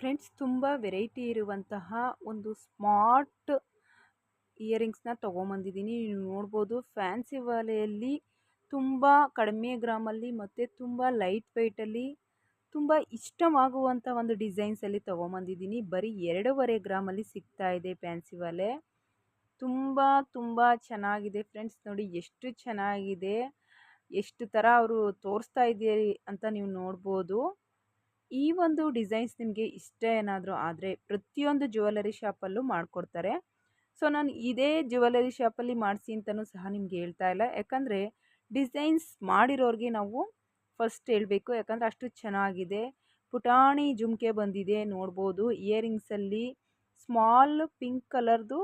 Friends, ತುಂಬ variety ಇರುವಂತಹ ಒಂದು ಸ್ಮಾರ್ಟ್ ಇಯರಿಂಗ್ಸ್ನ ತೊಗೊಂಬಂದಿದ್ದೀನಿ. ನೀವು ನೋಡ್ಬೋದು, ಫ್ಯಾನ್ಸಿ ವಾಲೆಯಲ್ಲಿ ತುಂಬ ಕಡಿಮೆ ಗ್ರಾಮಲ್ಲಿ ಮತ್ತು ತುಂಬ ಲೈಟ್ ವೆಯ್ಟಲ್ಲಿ ತುಂಬ ಇಷ್ಟವಾಗುವಂಥ ಒಂದು ಡಿಸೈನ್ಸಲ್ಲಿ ತೊಗೊಂಬಂದಿದ್ದೀನಿ. ಬರೀ 2.5 ಗ್ರಾಮಲ್ಲಿ ಸಿಗ್ತಾ ಇದೆ ಫ್ಯಾನ್ಸಿ ವಾಲೆ. ತುಂಬ ತುಂಬ ಚೆನ್ನಾಗಿದೆ ಫ್ರೆಂಡ್ಸ್. ನೋಡಿ ಎಷ್ಟು ಚೆನ್ನಾಗಿದೆ, ಎಷ್ಟು ಥರ ಅವರು ತೋರಿಸ್ತಾ ಇದ್ದೀರಿ ಅಂತ ನೀವು ನೋಡ್ಬೋದು. ಈ ಒಂದು ಡಿಸೈನ್ಸ್ ನಿಮಗೆ ಇಷ್ಟ ಏನಾದರೂ ಆದರೆ ಪ್ರತಿಯೊಂದು ಜ್ಯುವೆಲರಿ ಶಾಪಲ್ಲೂ ಮಾಡಿಕೊಡ್ತಾರೆ. ಸೊ ನಾನು ಇದೇ ಜ್ಯುವೆಲರಿ ಶಾಪಲ್ಲಿ ಮಾಡಿಸಿ ಅಂತಲೂ ಸಹ ನಿಮ್ಗೆ ಹೇಳ್ತಾ ಇಲ್ಲ, ಯಾಕಂದರೆ ಡಿಸೈನ್ಸ್ ಮಾಡಿರೋರಿಗೆ ನಾವು ಫಸ್ಟ್ ಹೇಳಬೇಕು, ಯಾಕಂದರೆ ಅಷ್ಟು ಚೆನ್ನಾಗಿದೆ. ಪುಟಾಣಿ ಜುಮ್ಕೆ ಬಂದಿದೆ ನೋಡ್ಬೋದು. ಇಯರಿಂಗ್ಸಲ್ಲಿ ಸ್ಮಾಲ್ ಪಿಂಕ್ ಕಲರ್ದು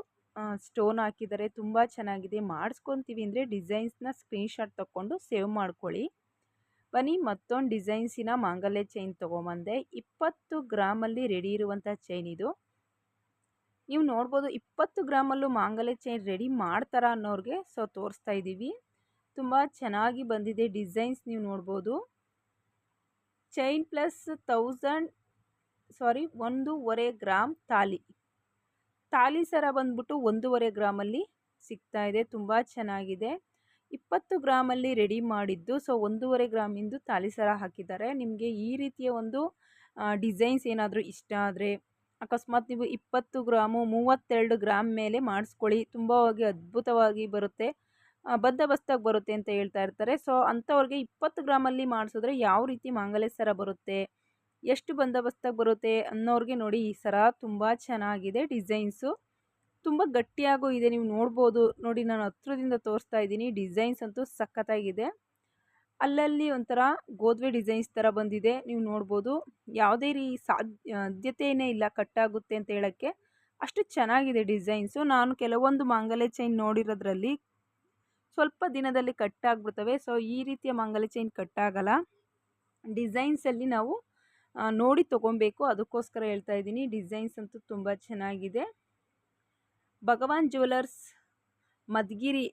ಸ್ಟೋನ್ ಹಾಕಿದ್ದಾರೆ, ತುಂಬ ಚೆನ್ನಾಗಿದೆ. ಮಾಡಿಸ್ಕೊತೀವಿ ಅಂದರೆ ಡಿಸೈನ್ಸ್ನ ಸ್ಕ್ರೀನ್ಶಾಟ್ ತಗೊಂಡು ಸೇವ್ ಮಾಡ್ಕೊಳ್ಳಿ. ಬನ್ನಿ, ಮತ್ತೊಂದು ಡಿಸೈನ್ಸಿನ ಮಾಂಗಲ್ಯ ಚೈನ್ ತೊಗೊಂಬಂದೆ. 20 ಗ್ರಾಮಲ್ಲಿ ರೆಡಿ ಇರುವಂಥ ಚೈನ್ ಇದು. ನೀವು ನೋಡ್ಬೋದು, 20 ಗ್ರಾಮಲ್ಲೂ ಮಾಂಗಲ್ಯ ಚೈನ್ ರೆಡಿ ಮಾಡ್ತಾರ ಅನ್ನೋರಿಗೆ ಸೊ ತೋರಿಸ್ತಾ ಇದ್ದೀವಿ. ತುಂಬ ಚೆನ್ನಾಗಿ ಬಂದಿದೆ ಡಿಸೈನ್ಸ್, ನೀವು ನೋಡ್ಬೋದು. ಚೈನ್ ಪ್ಲಸ್ 1.5 ಗ್ರಾಮ್ ತಾಲಿ ಸರ ಬಂದ್ಬಿಟ್ಟು 1.5 ಗ್ರಾಮಲ್ಲಿ ಸಿಗ್ತಾ ಇದೆ. ತುಂಬ ಚೆನ್ನಾಗಿದೆ. 20 ಗ್ರಾಮಲ್ಲಿ ರೆಡಿ ಮಾಡಿದ್ದು, ಸೊ 1.5 ಗ್ರಾಮಿಂದು ತಾಲಿ ಸರ ಹಾಕಿದ್ದಾರೆ. ನಿಮಗೆ ಈ ರೀತಿಯ ಒಂದು ಡಿಸೈನ್ಸ್ ಏನಾದರೂ ಇಷ್ಟ ಆದರೆ, ಅಕಸ್ಮಾತ್ ನೀವು 20 ಗ್ರಾಮು 32 ಗ್ರಾಮ್ ಮೇಲೆ ಮಾಡಿಸ್ಕೊಳ್ಳಿ, ತುಂಬ ಅದ್ಭುತವಾಗಿ ಬರುತ್ತೆ, ಬಸ್ತಾಗಿ ಬರುತ್ತೆ ಅಂತ ಹೇಳ್ತಾ ಇರ್ತಾರೆ. ಸೊ ಅಂಥವ್ರಿಗೆ 20 ಗ್ರಾಮಲ್ಲಿ ಮಾಡಿಸಿದ್ರೆ ಯಾವ ರೀತಿ ಮಾಂಗಲ್ಯ ಸರ ಬರುತ್ತೆ, ಎಷ್ಟು ಬಸ್ತಾಗಿ ಬರುತ್ತೆ ಅನ್ನೋರಿಗೆ ನೋಡಿ, ಈ ಸರ ತುಂಬ ಚೆನ್ನಾಗಿದೆ. ಡಿಸೈನ್ಸು ತುಂಬ ಗಟ್ಟಿಯಾಗೂ ಇದೆ, ನೀವು ನೋಡ್ಬೋದು. ನೋಡಿ, ನಾನು ಹತ್ರದಿಂದ ತೋರಿಸ್ತಾ ಇದ್ದೀನಿ. ಡಿಸೈನ್ಸ್ ಅಂತೂ ಸಖತ್ತಾಗಿದೆ. ಅಲ್ಲಲ್ಲಿ ಒಂಥರ ಗೋದ್ವೆ ಡಿಸೈನ್ಸ್ ಥರ ಬಂದಿದೆ, ನೀವು ನೋಡ್ಬೋದು. ಯಾವುದೇ ಸಾಧ್ಯತೆಯೇ ಇಲ್ಲ ಕಟ್ಟಾಗುತ್ತೆ ಅಂತ ಹೇಳೋಕ್ಕೆ, ಅಷ್ಟು ಚೆನ್ನಾಗಿದೆ ಡಿಸೈನ್ಸು. ನಾನು ಕೆಲವೊಂದು ಮಾಂಗಲ್ಯ ಚೈನ್ ನೋಡಿರೋದ್ರಲ್ಲಿ ಸ್ವಲ್ಪ ದಿನದಲ್ಲಿ ಕಟ್ಟಾಗ್ಬಿಡ್ತವೆ. ಸೊ ಈ ರೀತಿಯ ಮಾಂಗಲ್ಯ ಚೈನ್ ಕಟ್ಟಾಗಲ್ಲ. ಡಿಸೈನ್ಸಲ್ಲಿ ನಾವು ನೋಡಿ ತೊಗೊಬೇಕು, ಅದಕ್ಕೋಸ್ಕರ ಹೇಳ್ತಾ ಇದ್ದೀನಿ. ಡಿಸೈನ್ಸ್ ಅಂತೂ ತುಂಬ ಚೆನ್ನಾಗಿದೆ. ಭಗವಾನ್ ಜ್ಯುವೆಲರ್ಸ್ ಮಧುಗಿರಿ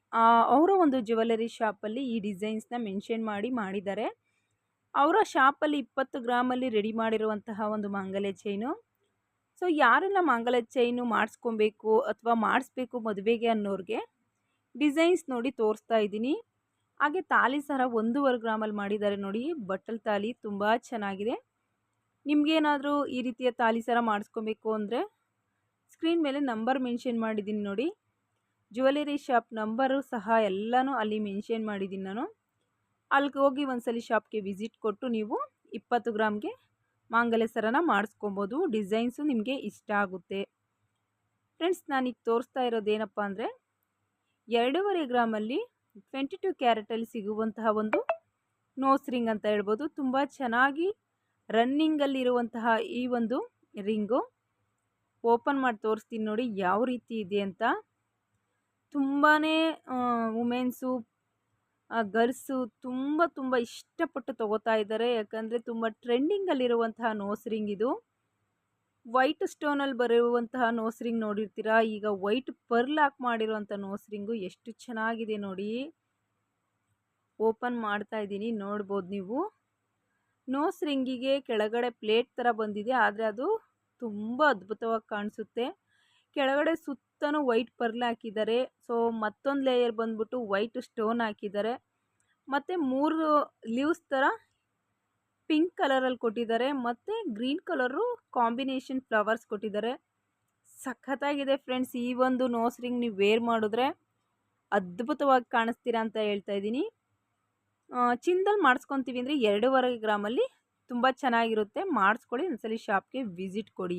ಅವರ ಒಂದು ಜ್ಯುವೆಲರಿ ಶಾಪಲ್ಲಿ ಈ ಡಿಸೈನ್ಸ್ನ ಮೆನ್ಷನ್ ಮಾಡಿದ್ದಾರೆ. ಅವರ ಶಾಪಲ್ಲಿ 20 ಗ್ರಾಮಲ್ಲಿ ರೆಡಿ ಮಾಡಿರುವಂತಹ ಒಂದು ಮಾಂಗಲ್ಯ ಚೈನು. ಸೊ ಯಾರೆಲ್ಲ ಮಾಂಗಲ್ಯ ಚೈನು ಮಾಡಿಸ್ಕೊಬೇಕು ಅಥವಾ ಮಾಡಿಸ್ಬೇಕು ಮದುವೆಗೆ ಅನ್ನೋರಿಗೆ ಡಿಸೈನ್ಸ್ ನೋಡಿ ತೋರಿಸ್ತಾ ಇದ್ದೀನಿ. ಹಾಗೆ ತಾಲಿ ಸರ 1.5 ಗ್ರಾಮಲ್ಲಿ ಮಾಡಿದ್ದಾರೆ ನೋಡಿ. ಬಟ್ಟಲ್ ತಾಲಿ ತುಂಬ ಚೆನ್ನಾಗಿದೆ. ನಿಮಗೇನಾದರೂ ಈ ರೀತಿಯ ತಾಲಿ ಸರ ಮಾಡಿಸ್ಕೊಬೇಕು ಅಂದರೆ ಸ್ಕ್ರೀನ್ ಮೇಲೆ ನಂಬರ್ ಮೆನ್ಷನ್ ಮಾಡಿದ್ದೀನಿ ನೋಡಿ. ಜ್ಯುವೆಲರಿ ಶಾಪ್ ನಂಬರು ಸಹ ಎಲ್ಲನೂ ಅಲ್ಲಿ ಮೆನ್ಷನ್ ಮಾಡಿದ್ದೀನಿ ನಾನು. ಅಲ್ಲಿಗೆ ಹೋಗಿ ಒಂದ್ಸಲಿ ಶಾಪ್ಗೆ ವಿಸಿಟ್ ಕೊಟ್ಟು ನೀವು 20 ಗ್ರಾಮ್ಗೆ ಮಾಂಗಲ್ಯ ಸರನ ಮಾಡಿಸ್ಕೊಬೋದು. ಡಿಸೈನ್ಸು ನಿಮಗೆ ಇಷ್ಟ ಆಗುತ್ತೆ. ಫ್ರೆಂಡ್ಸ್, ನಾನೀಗ ತೋರಿಸ್ತಾ ಇರೋದೇನಪ್ಪ ಅಂದರೆ 2.5 ಗ್ರಾಮಲ್ಲಿ 22 ಕ್ಯಾರೆಟಲ್ಲಿ ಸಿಗುವಂತಹ ಒಂದು ನೋಸ್ ರಿಂಗ್ ಅಂತ ಹೇಳ್ಬೋದು. ತುಂಬ ಚೆನ್ನಾಗಿ ರನ್ನಿಂಗಲ್ಲಿರುವಂತಹ ಈ ಒಂದು ರಿಂಗು ಓಪನ್ ಮಾಡಿ ತೋರಿಸ್ತೀನಿ ನೋಡಿ ಯಾವ ರೀತಿ ಇದೆ ಅಂತ. ತುಂಬಾ ವುಮೆನ್ಸು, ಗರ್ಲ್ಸು ತುಂಬ ಇಷ್ಟಪಟ್ಟು ತೊಗೋತಾ ಇದ್ದಾರೆ, ಯಾಕಂದರೆ ತುಂಬ ಟ್ರೆಂಡಿಂಗಲ್ಲಿರುವಂತಹ ನೋಸ್ ರಿಂಗ್ ಇದು. ವೈಟ್ ಸ್ಟೋನಲ್ಲಿ ಬರುವಂತಹ ನೋಸ್ ರಿಂಗ್ ನೋಡಿರ್ತೀರಾ, ಈಗ ವೈಟ್ ಪರ್ಲ್ ಹಾಕಿ ಮಾಡಿರುವಂಥ ನೋಸ್ ರಿಂಗು ಎಷ್ಟು ಚೆನ್ನಾಗಿದೆ ನೋಡಿ. ಓಪನ್ ಮಾಡ್ತಾ ಇದ್ದೀನಿ, ನೋಡ್ಬೋದು ನೀವು. ನೋಸ್ ರಿಂಗಿಗೆ ಕೆಳಗಡೆ ಪ್ಲೇಟ್ ಥರ ಬಂದಿದೆ, ಆದರೆ ಅದು ತುಂಬ ಅದ್ಭುತವಾಗಿ ಕಾಣಿಸುತ್ತೆ. ಕೆಳಗಡೆ ಸುತ್ತಲೂ ವೈಟ್ ಪರ್ಲ್ ಹಾಕಿದ್ದಾರೆ. ಸೊ ಮತ್ತೊಂದು ಲೇಯರ್ ಬಂದ್ಬಿಟ್ಟು ವೈಟ್ ಸ್ಟೋನ್ ಹಾಕಿದ್ದಾರೆ, ಮತ್ತು 3 ಲೀವ್ಸ್ ಥರ ಪಿಂಕ್ ಕಲರಲ್ಲಿ ಕೊಟ್ಟಿದ್ದಾರೆ, ಮತ್ತು ಗ್ರೀನ್ ಕಲರು ಕಾಂಬಿನೇಷನ್ ಫ್ಲವರ್ಸ್ ಕೊಟ್ಟಿದ್ದಾರೆ. ಸಖತ್ತಾಗಿದೆ ಫ್ರೆಂಡ್ಸ್. ಈ ಒಂದು ನೋಸ್ ರಿಂಗ್ ನೀವು ವೇರ್ ಮಾಡಿದ್ರೆ ಅದ್ಭುತವಾಗಿ ಕಾಣಿಸ್ತೀರಾ ಅಂತ ಹೇಳ್ತಾ ಇದ್ದೀನಿ. ಚಿನ್ನದಲ್ಲಿ ಮಾಡಿಸ್ಕೊತೀವಿ ಅಂದರೆ 2.5 ಗ್ರಾಮಲ್ಲಿ ತುಂಬ ಚೆನ್ನಾಗಿರುತ್ತೆ. ಮಾಡಿಸ್ಕೊಳ್ಳಿ, ಒಂದ್ಸಲಿ ಶಾಪ್ಗೆ ವಿಸಿಟ್ ಕೊಡಿ.